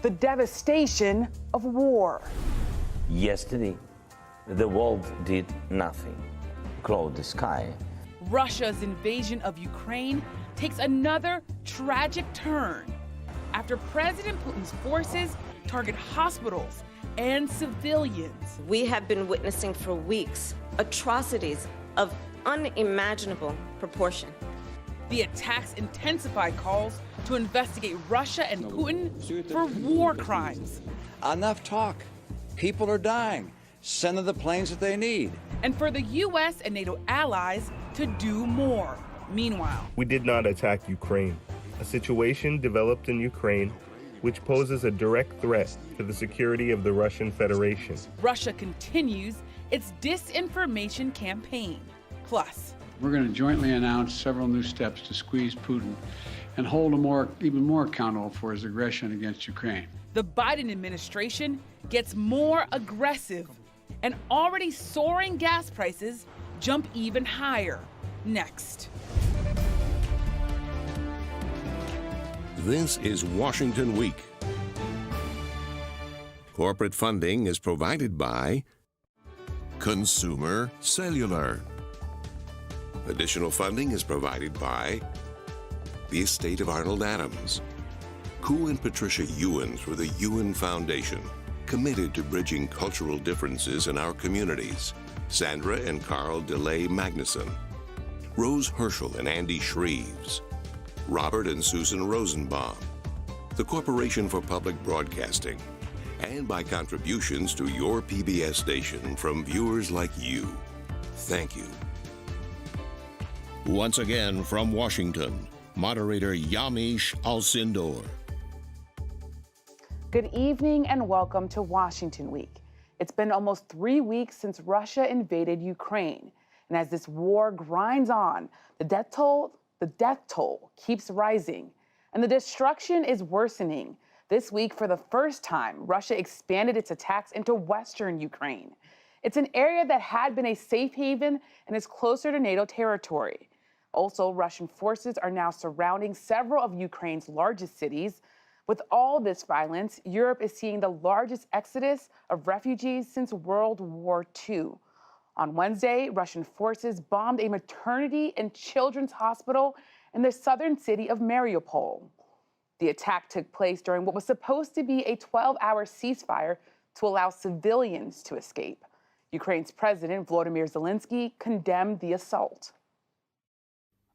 the devastation of war. Yesterday, the world did nothing. Closed the sky. Russia's invasion of Ukraine takes another tragic turn after President Putin's forces target hospitals and civilians. We have been witnessing for weeks atrocities of unimaginable proportion. The attacks intensified calls to investigate Russia and Putin for war crimes. Enough talk. People are dying. Send them the planes that they need. And for the U.S. and NATO allies to do more. Meanwhile, we did not attack Ukraine. A situation developed in Ukraine which poses a direct threat to the security of the Russian Federation. Russia continues its disinformation campaign. Plus, we're going to jointly announce several new steps to squeeze Putin and hold him even more accountable for his aggression against Ukraine. The Biden administration gets more aggressive, and already soaring gas prices jump even higher. Next. This is Washington Week. Corporate funding is provided by Consumer Cellular. Additional funding is provided by the estate of Arnold Adams, Koo and Patricia Ewan through the Ewan Foundation, committed to bridging cultural differences in our communities, Sandra and Carl DeLay Magnuson, Rose Herschel and Andy Shreves, Robert and Susan Rosenbaum, the Corporation for Public Broadcasting, and by contributions to your PBS station from viewers like you. Thank you. Once again from Washington, moderator Yamiche Alcindor. Good evening and welcome to Washington Week. It's been almost 3 weeks since Russia invaded Ukraine. And as this war grinds on, the death toll keeps rising, and the destruction is worsening. This week, for the first time, Russia expanded its attacks into western Ukraine. It's an area that had been a safe haven and is closer to NATO territory. Also, Russian forces are now surrounding several of Ukraine's largest cities. With all this violence, Europe is seeing the largest exodus of refugees since World War II. On Wednesday, Russian forces bombed a maternity and children's hospital in the southern city of Mariupol. The attack took place during what was supposed to be a 12-hour ceasefire to allow civilians to escape. Ukraine's President Volodymyr Zelensky condemned the assault.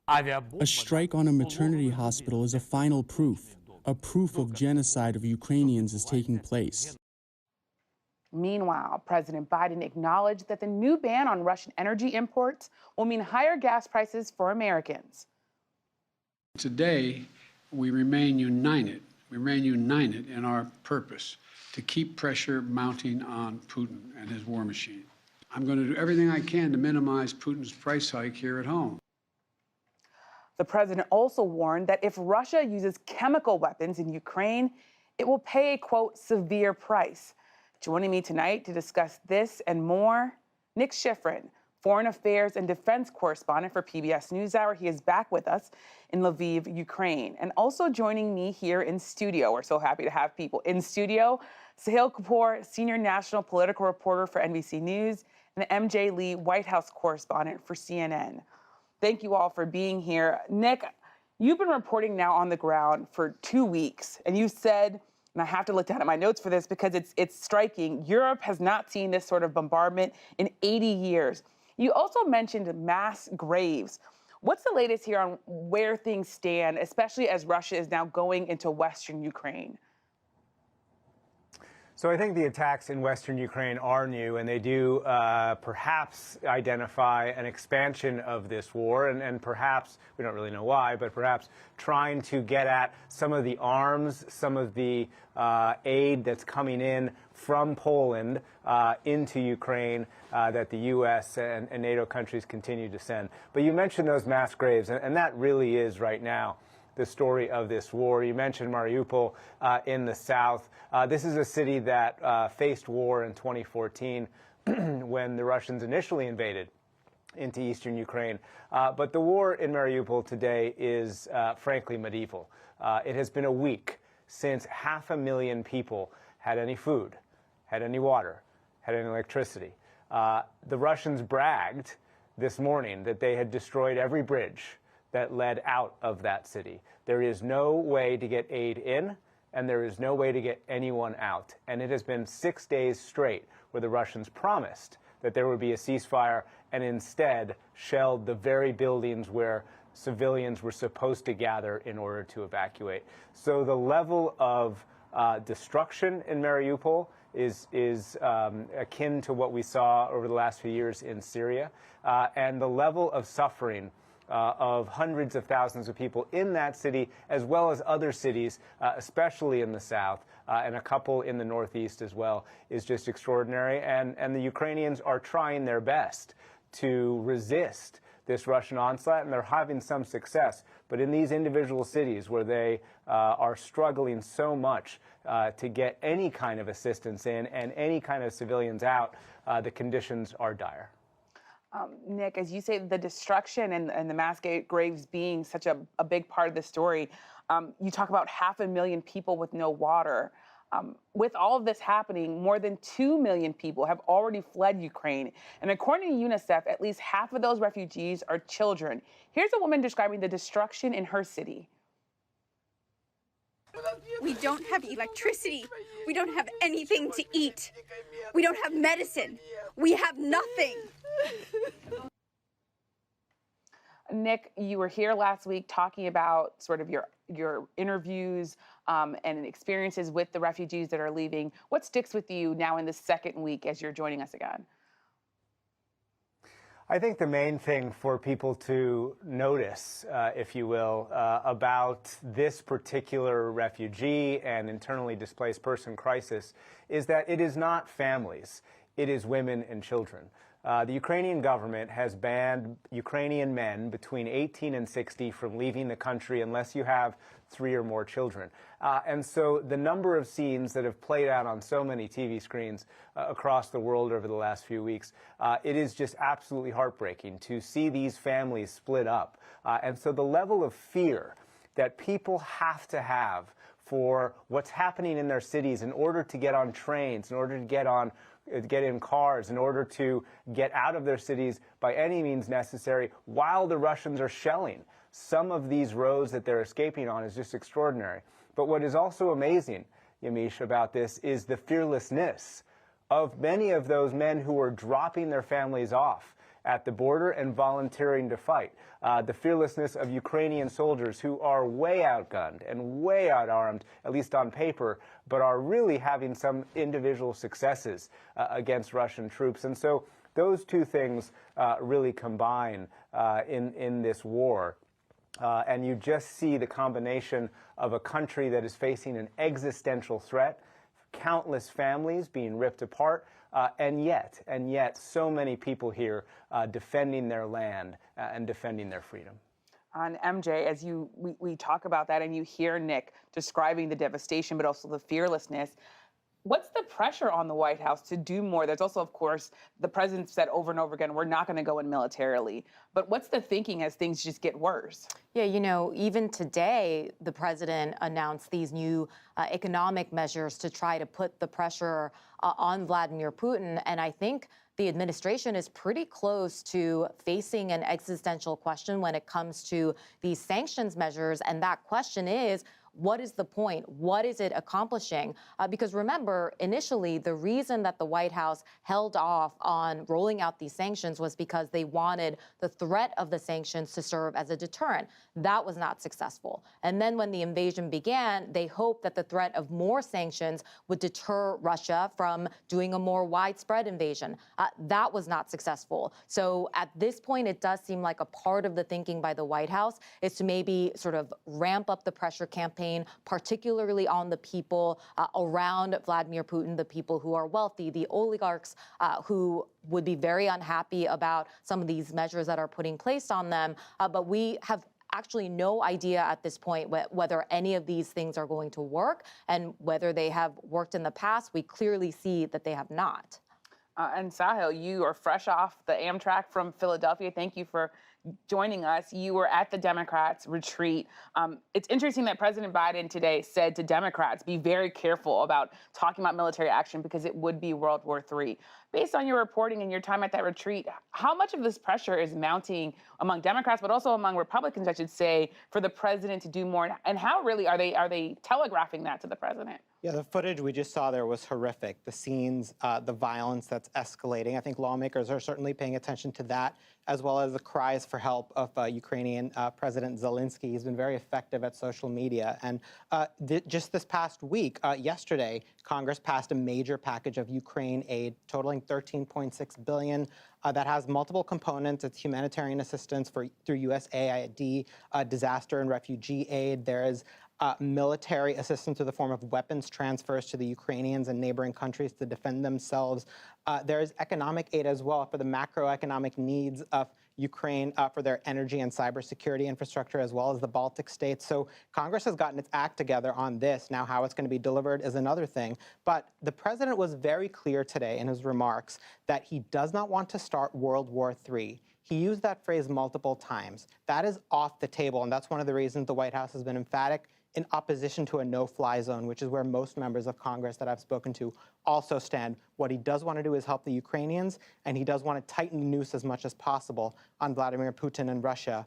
A strike on a maternity hospital is a final proof. A proof of genocide of Ukrainians is taking place. Meanwhile, President Biden acknowledged that the new ban on Russian energy imports will mean higher gas prices for Americans. Today, we remain united. We remain united in our purpose to keep pressure mounting on Putin and his war machine. I'm going to do everything I can to minimize Putin's price hike here at home. The president also warned that if Russia uses chemical weapons in Ukraine, it will pay a, quote, severe price. Joining me tonight to discuss this and more, Nick Schifrin, Foreign Affairs and Defense Correspondent for PBS NewsHour. He is back with us in Lviv, Ukraine. And also joining me here in studio, we're so happy to have people in studio, Sahil Kapoor, Senior National Political Reporter for NBC News, and MJ Lee, White House Correspondent for CNN. Thank you all for being here. Nick, you've been reporting now on the ground for 2 weeks, and you said, and I have to look down at my notes for this because it's striking, Europe has not seen this sort of bombardment in 80 years. You also mentioned mass graves. What's the latest here on where things stand, especially as Russia is now going into western Ukraine? So I think the attacks in western Ukraine are new, and they do perhaps identify an expansion of this war, and perhaps, we don't really know why, but perhaps trying to get at some of the arms, some of the aid that's coming in from Poland into Ukraine that the U.S. and NATO countries continue to send. But you mentioned those mass graves, and that really is right now the story of this war. You mentioned Mariupol in the south. This is a city that faced war in 2014 when the Russians initially invaded into eastern Ukraine. But the war in Mariupol today is frankly medieval. It has been a week since 500,000 people had any food, had any water, had any electricity. The Russians bragged this morning that they had destroyed every bridge that led out of that city. There is no way to get aid in, and there is no way to get anyone out. And it has been 6 days straight where the Russians promised that there would be a ceasefire and instead shelled the very buildings where civilians were supposed to gather in order to evacuate. So the level of destruction in Mariupol is akin to what we saw over the last few years in Syria, and the level of suffering of hundreds of thousands of people in that city, as well as other cities, especially in the south, and a couple in the northeast as well, is just extraordinary. And the Ukrainians are trying their best to resist this Russian onslaught, and they're having some success. But in these individual cities where they are struggling so much to get any kind of assistance in and any kind of civilians out, the conditions are dire. Nick, as you say, the destruction and the mass graves being such a big part of the story, you talk about 500,000 people with no water. With all of this happening, more than 2 million people have already fled Ukraine. And according to UNICEF, at least half of those refugees are children. Here's a woman describing the destruction in her city. We don't have electricity. We don't have anything to eat. We don't have medicine. We have nothing. Nick, you were here last week talking about sort of your interviews and experiences with the refugees that are leaving. What sticks with you now in the second week as you're joining us again? I think the main thing for people to notice, if you will, about this particular refugee and internally displaced person crisis is that it is not families, it is women and children. The Ukrainian government has banned Ukrainian men between 18 and 60 from leaving the country unless you have 3 or more children. And so the number of scenes that have played out on so many TV screens across the world over the last few weeks, it is just absolutely heartbreaking to see these families split up. And so the level of fear that people have to have for what's happening in their cities in order to get on trains, in order to get in cars, in order to get out of their cities by any means necessary while the Russians are shelling some of these roads that they're escaping on is just extraordinary. But what is also amazing, Yamish, about this is the fearlessness of many of those men who are dropping their families off at the border and volunteering to fight. The fearlessness of Ukrainian soldiers who are way outgunned and way outarmed, at least on paper, but are really having some individual successes against Russian troops. And so those two things really combine in this war. And you just see the combination of a country that is facing an existential threat, countless families being ripped apart, and yet so many people here defending their land and defending their freedom. On MJ, as we talk about that and you hear Nick describing the devastation, but also the fearlessness, what's the pressure on the White House to do more? There's also, of course, the president said over and over again, we're not going to go in militarily. But what's the thinking as things just get worse? Yeah, you know, even today, the president announced these new economic measures to try to put the pressure on Vladimir Putin. And I think the administration is pretty close to facing an existential question when it comes to these sanctions measures. And that question is, what is the point? What is it accomplishing? Because remember, initially, the reason that the White House held off on rolling out these sanctions was because they wanted the threat of the sanctions to serve as a deterrent. That was not successful. And then when the invasion began, they hoped that the threat of more sanctions would deter Russia from doing a more widespread invasion. That was not successful. So at this point, it does seem like a part of the thinking by the White House is to maybe sort of ramp up the pressure campaign, particularly on the people around Vladimir Putin, the people who are wealthy, the oligarchs who would be very unhappy about some of these measures that are putting place on them. But we have actually no idea at this point whether any of these things are going to work, and whether they have worked in the past. We clearly see that they have not. And Sahil, you are fresh off the Amtrak from Philadelphia. Thank you for joining us. You were at the Democrats' retreat. It's interesting that President Biden today said to Democrats, be very careful about talking about military action because it would be World War III. Based on your reporting and your time at that retreat, how much of this pressure is mounting among Democrats, but also among Republicans, I should say, for the president to do more? And how really are they telegraphing that to the president? Yeah, the footage we just saw there was horrific. The scenes, the violence that's escalating. I think lawmakers are certainly paying attention to that, as well as the cries for help of Ukrainian President Zelensky. He's been very effective at social media. And just this past week, yesterday, Congress passed a major package of Ukraine aid totaling $13.6 billion. That has multiple components. It's humanitarian assistance through USAID, disaster and refugee aid. There is military assistance in the form of weapons transfers to the Ukrainians and neighboring countries to defend themselves. There is economic aid as well for the macroeconomic needs of Ukraine for their energy and cybersecurity infrastructure, as well as the Baltic states. So Congress has gotten its act together on this. Now, how it's going to be delivered is another thing. But the president was very clear today in his remarks that he does not want to start World War III. He used that phrase multiple times. That is off the table, and that's one of the reasons the White House has been emphatic in opposition to a no-fly zone, which is where most members of Congress that I've spoken to also stand. What he does want to do is help the Ukrainians, and he does want to tighten the noose as much as possible on Vladimir Putin and Russia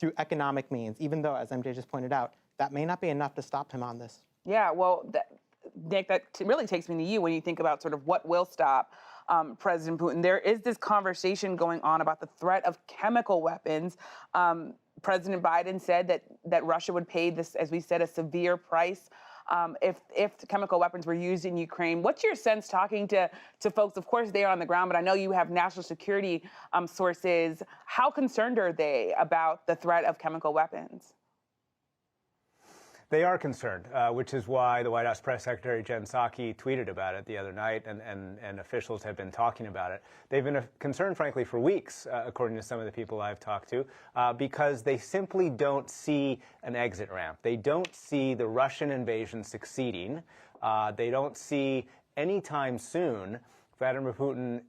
through economic means, even though, as MJ just pointed out, that may not be enough to stop him on this. Yeah, well, Nick, that really takes me to you when you think about sort of what will stop President Putin. There is this conversation going on about the threat of chemical weapons. President Biden said that Russia would pay this, as we said, a severe price if the chemical weapons were used in Ukraine. What's your sense talking to folks? Of course, they're on the ground, but I know you have national security sources. How concerned are they about the threat of chemical weapons? They are concerned, which is why the White House Press Secretary Jen Psaki tweeted about it the other night, and officials have been talking about it. They've been concerned, frankly, for weeks, according to some of the people I've talked to, because they simply don't see an exit ramp. They don't see the Russian invasion succeeding. They don't see anytime soon Vladimir Putin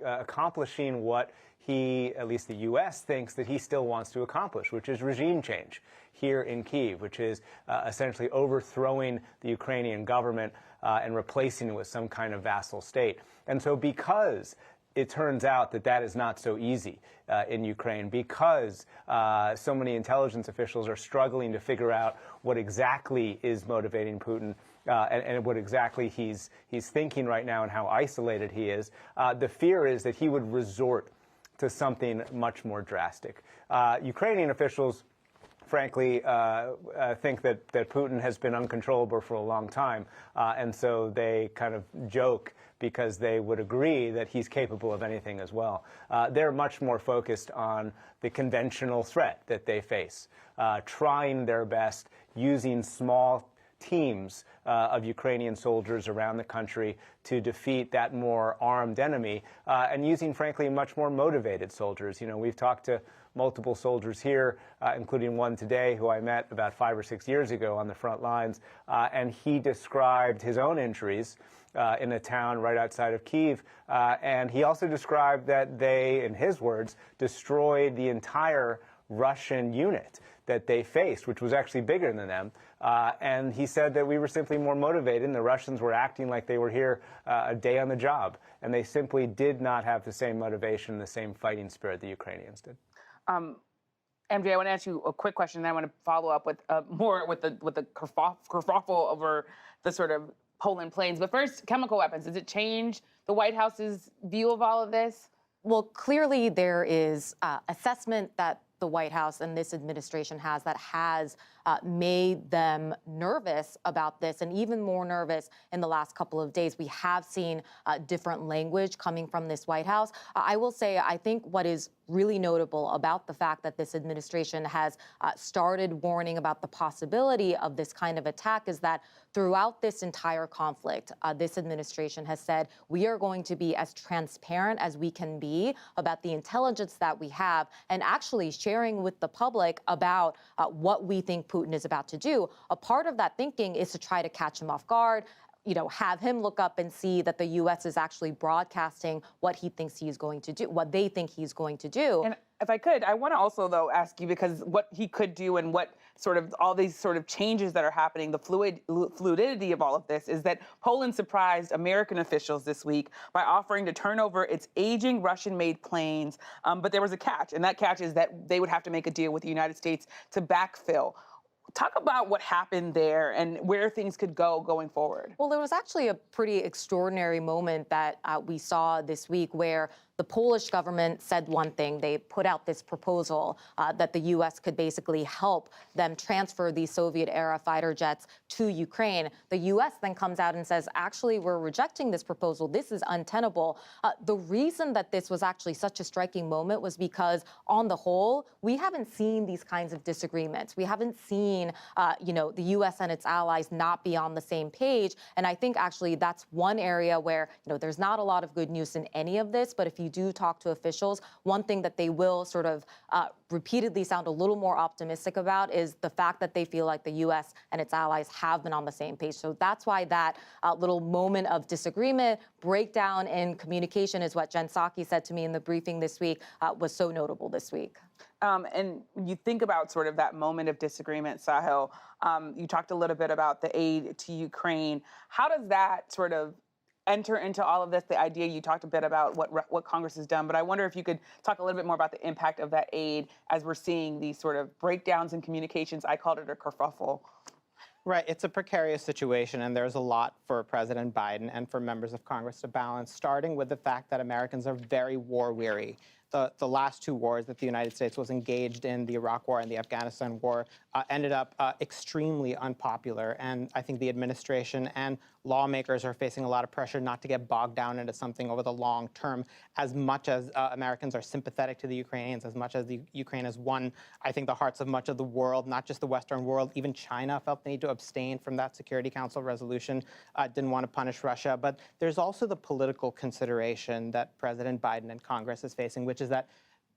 accomplishing what he, at least the U.S., thinks that he still wants to accomplish, which is regime change here in Kyiv, which is essentially overthrowing the Ukrainian government and replacing it with some kind of vassal state. And so because it turns out that that is not so easy in Ukraine, because so many intelligence officials are struggling to figure out what exactly is motivating Putin and what exactly he's thinking right now and how isolated he is, the fear is that he would resort to something much more drastic. Ukrainian officials, frankly, think that Putin has been uncontrollable for a long time, and so they kind of joke because they would agree that he's capable of anything as well. They're much more focused on the conventional threat that they face, trying their best, using small teams of Ukrainian soldiers around the country to defeat that more armed enemy, and using, frankly, much more motivated soldiers. You know, we've talked to multiple soldiers here, including one today who I met about 5 or 6 years ago on the front lines, and he described his own injuries in a town right outside of Kyiv, and he also described that they, in his words, destroyed the entire Russian unit that they faced, which was actually bigger than them. And he said that we were simply more motivated, and the Russians were acting like they were here a day on the job, and they simply did not have the same motivation, the same fighting spirit the Ukrainians did. MJ, I want to ask you a quick question, and then I want to follow up with more with the kerfuffle over the sort of Poland planes. But first, chemical weapons. Does it change the White House's view of all of this? Well, clearly there is assessment that the White House and this administration has that has made them nervous about this, and even more nervous in the last couple of days. We have seen different language coming from this White House. I will say, I think what is really notable about the fact that this administration has started warning about the possibility of this kind of attack is that throughout this entire conflict, this administration has said we are going to be as transparent as we can be about the intelligence that we have, and actually sharing with the public about what we think Putin is about to do. A part of that thinking is to try to catch him off guard, you know, have him look up and see that the U.S. is actually broadcasting what he thinks he's going to do, what they think he's going to do. If I could, I want to also, though, ask you, because what he could do and what sort of all these sort of changes that are happening, the fluidity of all of this, is that Poland surprised American officials this week by offering to turn over its aging Russian-made planes. But there was a catch, and that catch is that they would have to make a deal with the United States to backfill. Talk about what happened there and where things could go going forward. Well, there was actually a pretty extraordinary moment that we saw this week where the Polish government said one thing. They put out this proposal that the U.S. could basically help them transfer these Soviet-era fighter jets to Ukraine. The U.S. then comes out and says, actually, we're rejecting this proposal. This is untenable. The reason that this was actually such a striking moment was because, on the whole, we haven't seen these kinds of disagreements. We haven't seen, the U.S. and its allies not be on the same page. And I think, actually, that's one area where, there's not a lot of good news in any of this. But if you do talk to officials, one thing that they will sort of repeatedly sound a little more optimistic about is the fact that they feel like the U.S. and its allies have been on the same page. So that's why that little moment of disagreement, breakdown in communication, is what Jen Psaki said to me in the briefing this week, was so notable this week. And when you think about sort of that moment of disagreement, Sahil, you talked a little bit about the aid to Ukraine. How does that sort of enter into all of this? The idea, you talked a bit about what Congress has done, but I wonder if you could talk a little bit more about the impact of that aid as we're seeing these sort of breakdowns in communications. I called it a kerfuffle. Right. It's a precarious situation, and there's a lot for President Biden and for members of Congress to balance, starting with the fact that Americans are very war-weary. The last two wars that the United States was engaged in, the Iraq War and the Afghanistan War, ended up extremely unpopular. And I think the administration and lawmakers are facing a lot of pressure not to get bogged down into something over the long term. As much as Americans are sympathetic to the Ukrainians, as much as Ukraine has won, I think, the hearts of much of the world, not just the Western world. Even China felt the need to abstain from that Security Council resolution, didn't want to punish Russia. But there's also the political consideration that President Biden and Congress is facing, which is that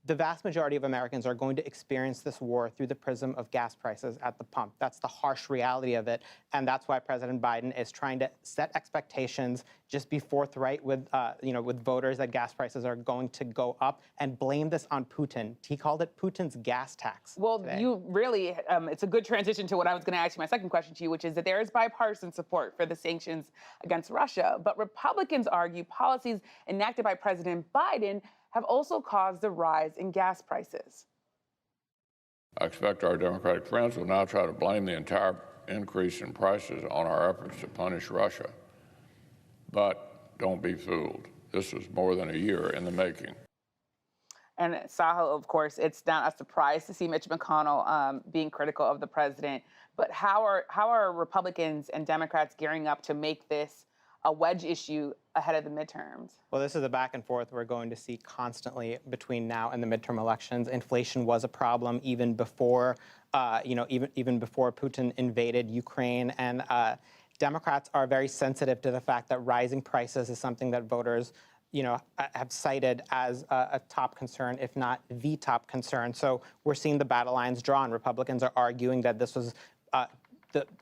the vast majority of Americans are going to experience this war through the prism of gas prices at the pump. That's the harsh reality of it. And that's why President Biden is trying to set expectations, just be forthright with, with voters that gas prices are going to go up, and blame this on Putin. He called it Putin's gas tax. Well, today. you really, it's a good transition to what I was going to ask you, my second question to you, which is that there is bipartisan support for the sanctions against Russia. But Republicans argue policies enacted by President Biden have also caused the rise in gas prices. I expect our Democratic friends will now try to blame the entire increase in prices on our efforts to punish Russia. But don't be fooled. This was more than a year in the making. And Sahil, of course, it's not a surprise to see Mitch McConnell being critical of the president. But how are Republicans and Democrats gearing up to make this a wedge issue ahead of the midterms? Well, this is a back and forth we're going to see constantly between now and the midterm elections. Inflation was a problem even before, even before Putin invaded Ukraine. And Democrats are very sensitive to the fact that rising prices is something that voters, have cited as a top concern, if not the top concern. So we're seeing the battle lines drawn. Republicans are arguing that this was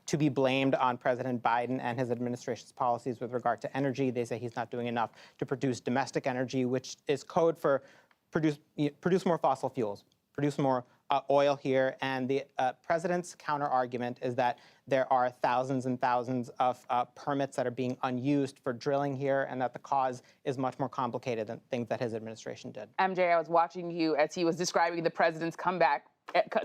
to be blamed on President Biden and his administration's policies with regard to energy. They say he's not doing enough to produce domestic energy, which is code for produce more fossil fuels, produce more oil here. And the president's counter argument is that there are thousands and thousands of permits that are being unused for drilling here, and that the cause is much more complicated than things that his administration did. MJ, I was watching you as he was describing the president's comeback.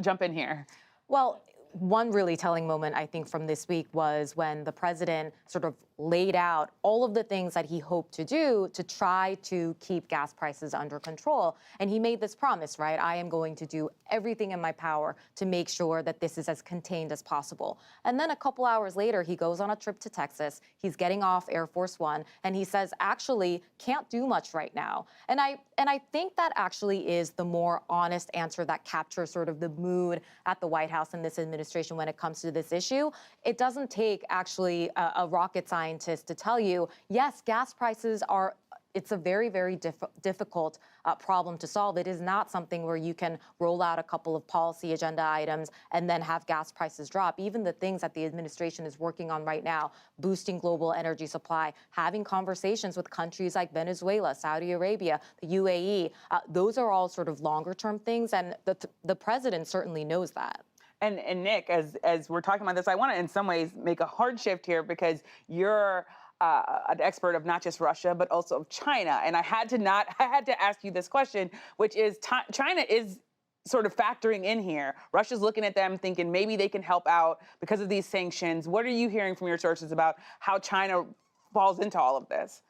Jump in here. Well, one really telling moment, I think, from this week was when the president sort of laid out all of the things that he hoped to do to try to keep gas prices under control. And he made this promise, right? I am going to do everything in my power to make sure that this is as contained as possible. And then a couple hours later, he goes on a trip to Texas. He's getting off Air Force One, and he says, actually, can't do much right now. And I think that actually is the more honest answer that captures sort of the mood at the White House and this administration when it comes to this issue. It doesn't take actually a rocket scientist to tell you, yes, gas prices are it's a very, very difficult problem to solve. It is not something where you can roll out a couple of policy agenda items and then have gas prices drop. Even the things that the administration is working on right now, boosting global energy supply, having conversations with countries like Venezuela, Saudi Arabia, the UAE, those are all sort of longer term things, and the president certainly knows that. And Nick, as we're talking about this, I want to in some ways make a hard shift here because you're an expert of not just Russia, but also of China. And I had to ask you this question, which is China is sort of factoring in here. Russia's looking at them thinking maybe they can help out because of these sanctions. What are you hearing from your sources about how China falls into all of this?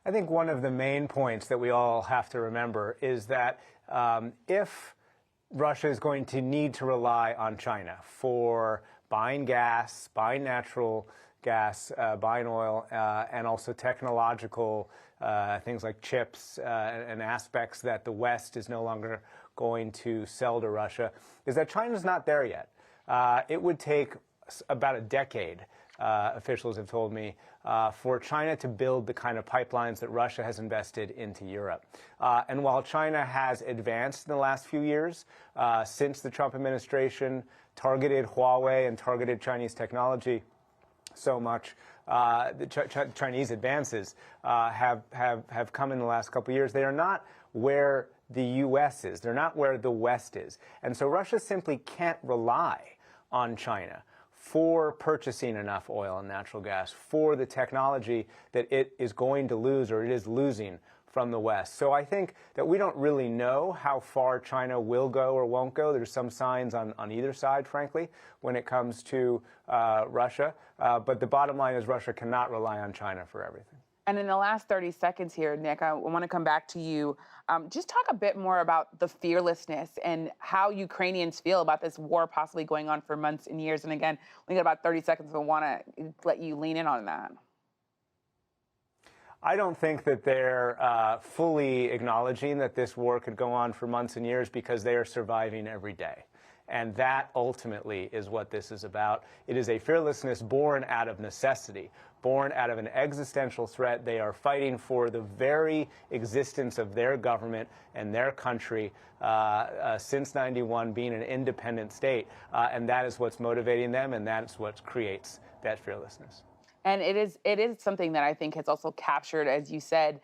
I think one of the main points that we all have to remember is that if Russia is going to need to rely on China for buying gas, buying natural gas, buying oil, and also technological things like chips and aspects that the West is no longer going to sell to Russia, is that China's not there yet. It would take about a decade, officials have told me, for China to build the kind of pipelines that Russia has invested into Europe. And while China has advanced in the last few years, since the Trump administration targeted Huawei and targeted Chinese technology so much, the Chinese advances have come in the last couple of years. They are not where the U.S. is. They're not where the West is. And so Russia simply can't rely on China for purchasing enough oil and natural gas for the technology that it is going to lose or it is losing from the West. So I think that we don't really know how far China will go or won't go. There's some signs on either side, frankly, when it comes to Russia. But the bottom line is Russia cannot rely on China for everything. And in the last 30 seconds here, Nick, I want to come back to you. Just talk a bit more about the fearlessness and how Ukrainians feel about this war possibly going on for months and years. And again, we got about 30 seconds. I want to let you lean in on that. I don't think that they're fully acknowledging that this war could go on for months and years because they are surviving every day. And that ultimately is what this is about. It is a fearlessness born out of necessity, born out of an existential threat. They are fighting for the very existence of their government and their country since '91 being an independent state. And that is what's motivating them, and that is what creates that fearlessness. And it is something that I think has also captured, as you said,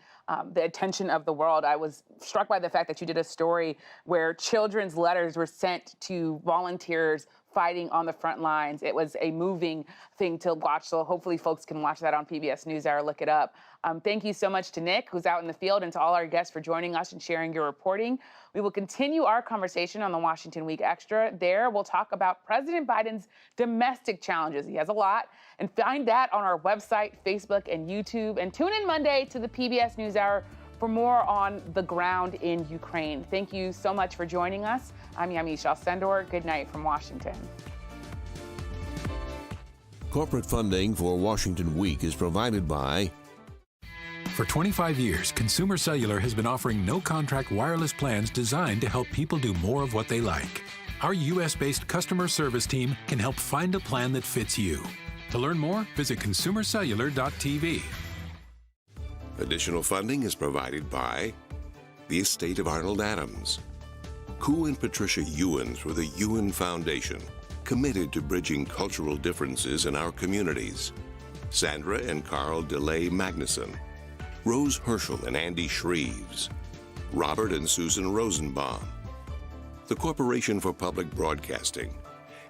the attention of the world. I was struck by the fact that you did a story where children's letters were sent to volunteers fighting on the front lines. It was a moving thing to watch, so hopefully folks can watch that on PBS NewsHour, look it up. Thank you so much to Nick, who's out in the field, and to all our guests for joining us and sharing your reporting. We will continue our conversation on the Washington Week Extra. There, we'll talk about President Biden's domestic challenges. He has a lot, and find that on our website, Facebook, and YouTube. And tune in Monday to the PBS NewsHour for more on the ground in Ukraine. Thank you so much for joining us. I'm Yamiche Alcindor. Good night from Washington. Corporate funding for Washington Week is provided by... For 25 years, Consumer Cellular has been offering no-contract wireless plans designed to help people do more of what they like. Our U.S.-based customer service team can help find a plan that fits you. To learn more, visit consumercellular.tv. Additional funding is provided by the estate of Arnold Adams, Koo and Patricia Ewan through the Ewan Foundation, committed to bridging cultural differences in our communities, Sandra and Carl DeLay Magnuson, Rose Herschel and Andy Shreves, Robert and Susan Rosenbaum, the Corporation for Public Broadcasting,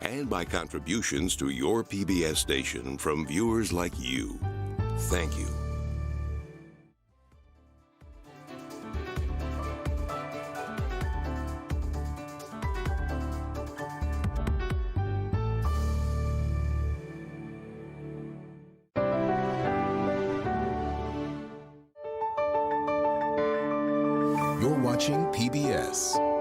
and by contributions to your PBS station from viewers like you. Thank you. You're watching PBS.